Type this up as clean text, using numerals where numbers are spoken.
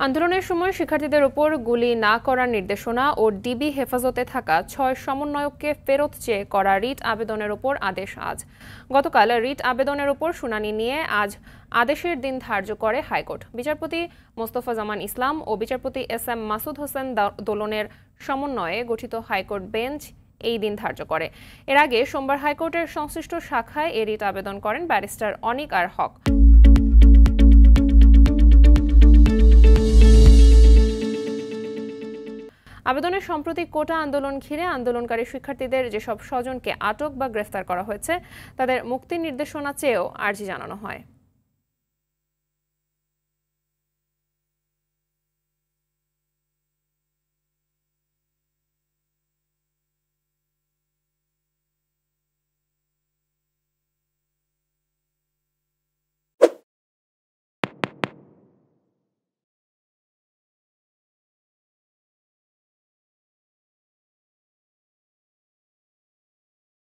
আন্দোলনের সময় শিক্ষার্থীদের উপর গুলি না করার নির্দেশনা ও ডিবি হেফাজতে থাকা ৬ সমন্বয়ককে ফেরত চেয়ে করা রিট আবেদনের উপর আদেশ আজ। গতকাল রিট আবেদনের উপর শুনানি নিয়ে আজ আদেশের দিন ধার্য করে হাইকোর্ট। বিচারপতি মোস্তফা জামান ইসলাম ও বিচারপতি এস এম মাসুদ হোসেন দোলনের সমন্বয়ে গঠিত হাইকোর্ট বেঞ্চ এই দিন ধার্য করে। এর আগে সোমবার হাইকোর্টের সংশ্লিষ্ট শাখায় এ রিট আবেদন করেন ব্যারিস্টার অনিক আর হক। আবেদনের সম্প্রতি কোটা আন্দোলন ঘিরে আন্দোলনকারী শিক্ষার্থীদের যেসব স্বজনকে আটক বা গ্রেফতার করা হয়েছে তাদের মুক্তির নির্দেশনা চেয়েও আর্জি জানানো হয়।